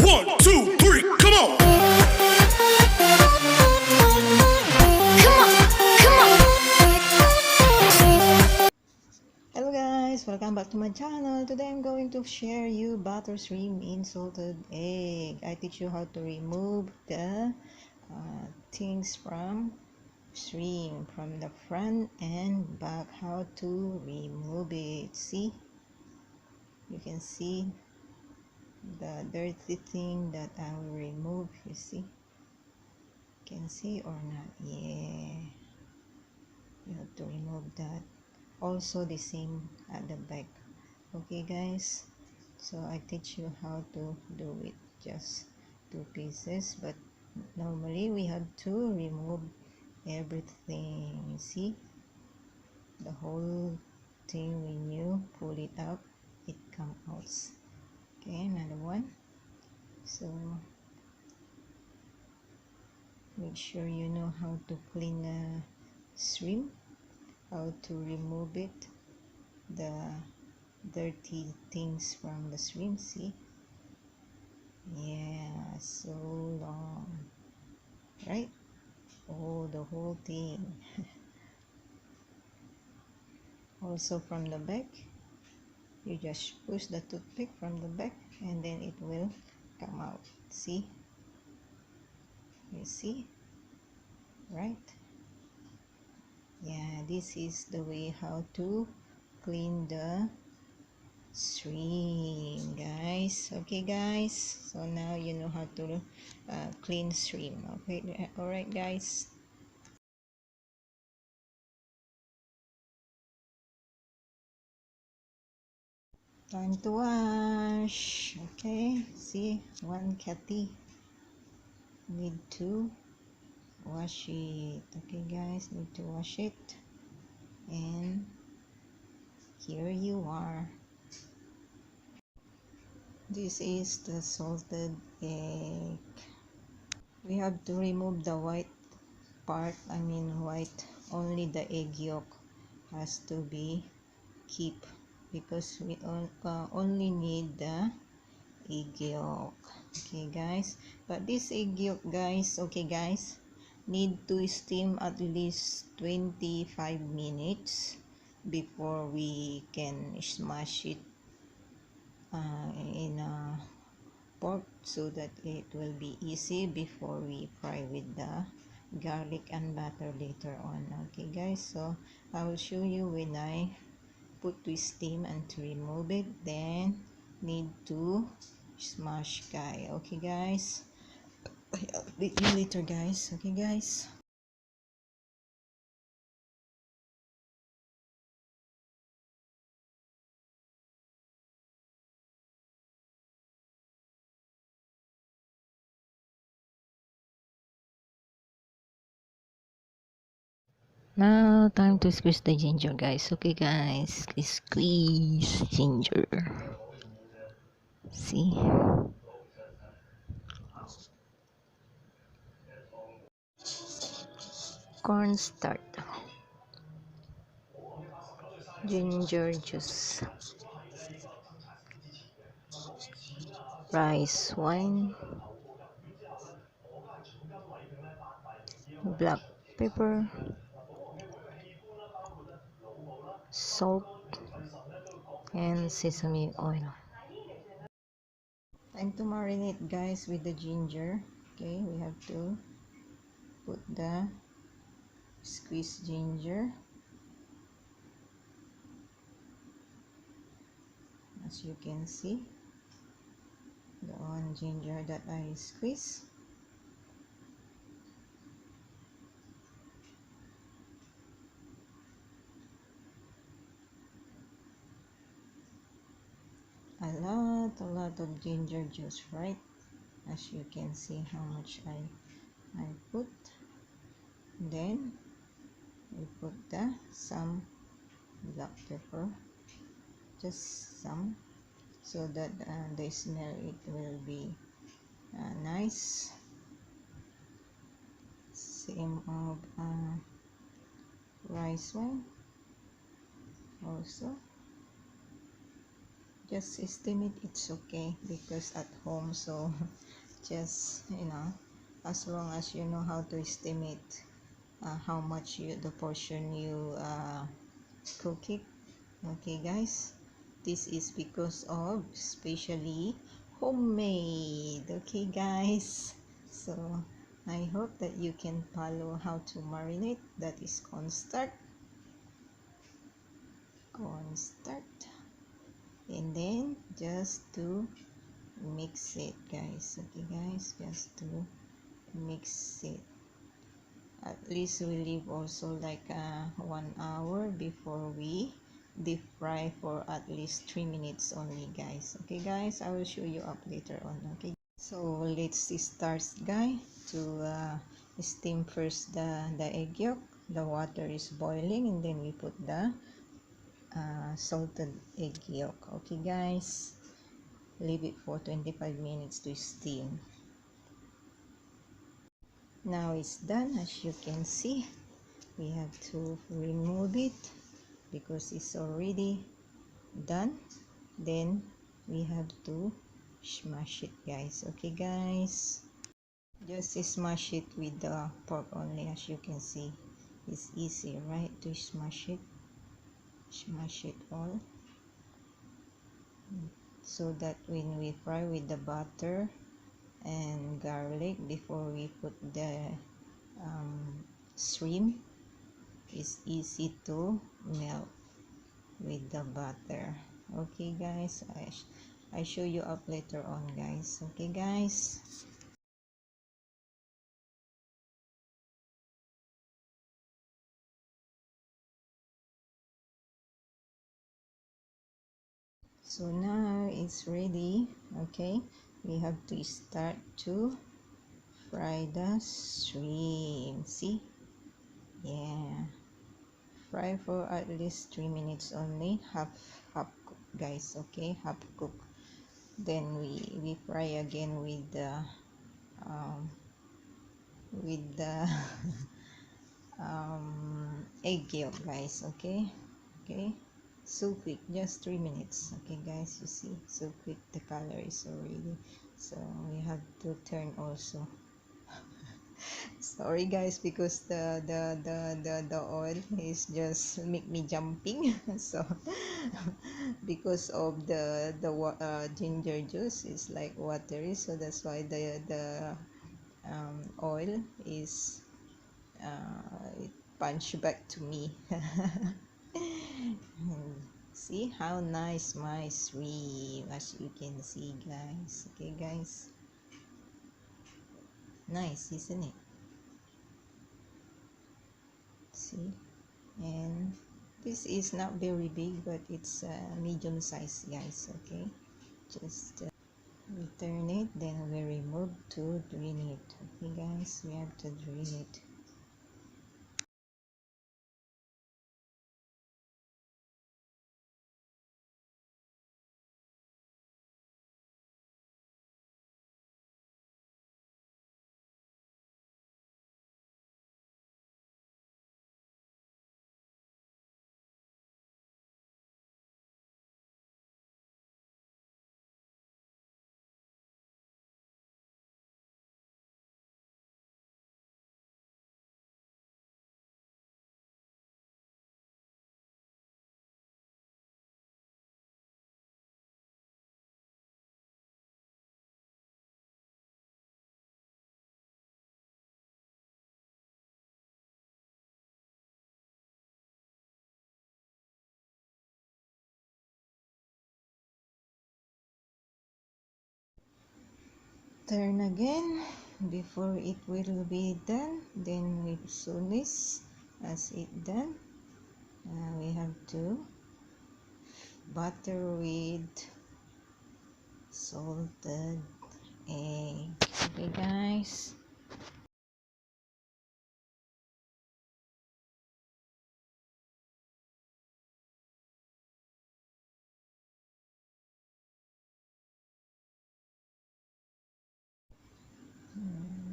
1, 2, 3, come on. Hello guys, welcome back to my channel. Today I'm going to share you butter shrimp in salted egg. I teach you how to remove the things from shrimp from the front and back, how to remove it. See, you can see the dirty thing that I will remove. You see, can see or not? Yeah, you have to remove that. Also the same at the back. Okay guys, so I teach you how to do it, just 2 pieces, but normally we have to remove everything. You see, the whole thing, when you pull it out, it comes out. Okay, another one. So make sure you know how to clean the shrimp, how to remove it, the dirty things from the shrimp. See, yeah, so long, right? Oh, the whole thing. Also from the back, you just push the toothpick from the back and then it will come out. See, you see, right? Yeah, this is the way how to clean the shrimp, guys. Okay guys, so now you know how to clean shrimp. Okay, all right guys. Time to wash. Okay, see, one catty need to wash it. Okay guys, need to wash it, and here you are. This is the salted egg. We have to remove the white part, I mean white, only the egg yolk has to be keep, because we only need the egg yolk. Okay guys, but this egg yolk guys, okay guys, need to steam at least 25 minutes before we can smash it in a pork, so that it will be easy before we fry with the garlic and butter later on. Okay guys, so I will show you when I put to steam and to remove it, then need to smash guy. Okay guys, I'll meet you later guys. Okay guys. Now time to squeeze the ginger guys. Okay guys, squeeze ginger. See, cornstarch, ginger juice, rice wine, black pepper, salt, and sesame oil. Time to marinate guys with the ginger. Okay, we have to put the squeezed ginger, as you can see, the one ginger that I squeeze. A lot of ginger juice, right? As you can see how much I put. Then we put some black pepper, just some, so that the smell it will be nice. Same of rice wine also. just estimate, it's okay because at home. So just, as long as you know how to estimate how much the portion you cook it. Okay guys, this is because of especially homemade. Okay guys, so I hope that you can follow how to marinate. That is cornstarch, and then just to mix it guys. Okay guys, just to mix it. At least we leave also like 1 hour before we deep fry for at least 3 minutes only guys. Okay guys, I will show you up later on. Okay, so let's start guys to steam first the egg yolk. The water is boiling and then we put the salted egg yolk. Okay guys, leave it for 25 minutes to steam. Now it's done. As you can see, we have to remove it because it's already done. Then we have to smash it guys. Okay guys, just smash it with the pork only. As you can see, it's easy, right, to smash it all, so that when we fry with the butter and garlic before we put the shrimp, it's easy to melt with the butter. Okay guys, I show you up later on guys. Okay guys, so now it's ready. Okay, we have to start to fry the shrimp. See, yeah, fry for at least 3 minutes only, half cook guys. Okay, half cook. Then we fry again um, with the egg yolk guys. Okay, so quick, just 3 minutes. Okay guys, you see, so quick, the color is already, so we have to turn also. Sorry guys, because the oil is just make me jumping. So because of the ginger juice is like watery, so that's why the oil is it punch back to me. See how nice my shrimp, as you can see guys. Okay guys, nice isn't it? See, and this is not very big, but it's medium size guys. Okay, just we turn it, then we remove to drain it. Okay guys, we have to drain it. Turn again before it will be done. Then we soon as it done, we have to butter with salted egg. Okay guys,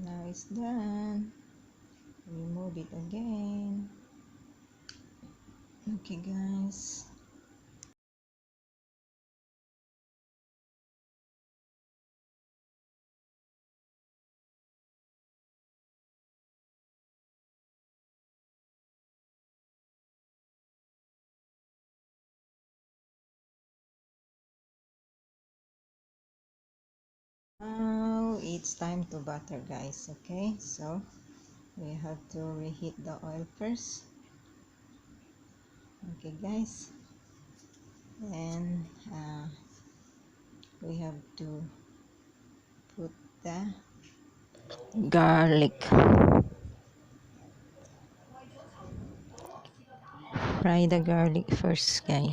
now it's done. Remove it again. Okay guys, it's time to butter, guys. Okay, so we have to reheat the oil first. Okay, guys, and we have to put the garlic. Fry the garlic first, guys.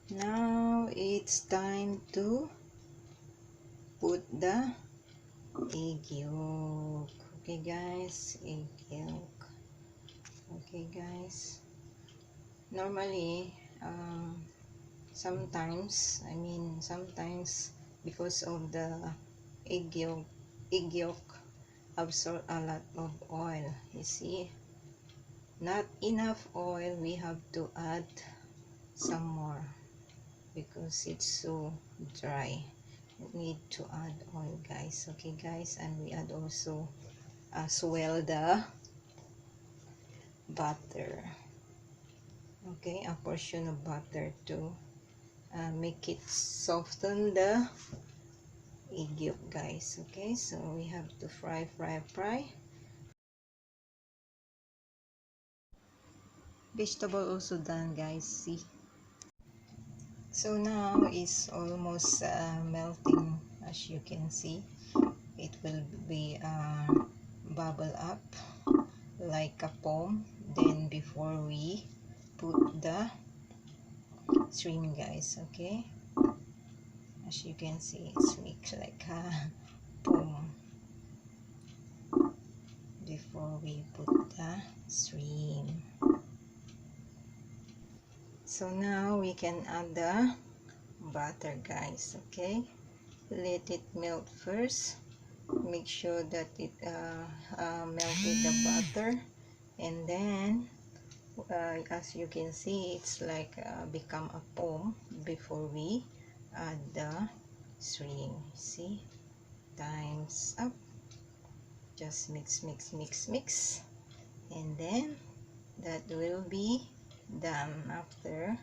Now it's time to put the egg yolk. Okay, guys, egg yolk. Okay, guys. Normally, sometimes because of the egg yolk absorb a lot of oil. You see, not enough oil. We have to add some more because it's so dry. You need to add oil, guys. Okay, guys, and we add also as well the butter. Okay, a portion of butter to make it soften the egg yolk, guys. Okay, so we have to fry. Vegetable also done, guys. See, so now it's almost melting. As you can see, it will be bubble up like a foam. Then before we put the shrimp, guys. Okay, as you can see, it's mixed like a foam before we put the shrimp. So now we can add the butter, guys. Okay, let it melt first. Make sure that it melted the butter, and then as you can see, it's like become a foam before we add the shrimp. See, times up. Just mix, and then that will be done after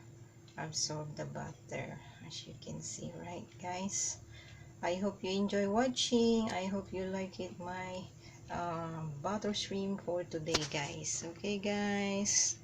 absorb the butter, as you can see, right, guys? I hope you enjoy watching. I hope you like it, my butter shrimp for today, guys. Okay, guys.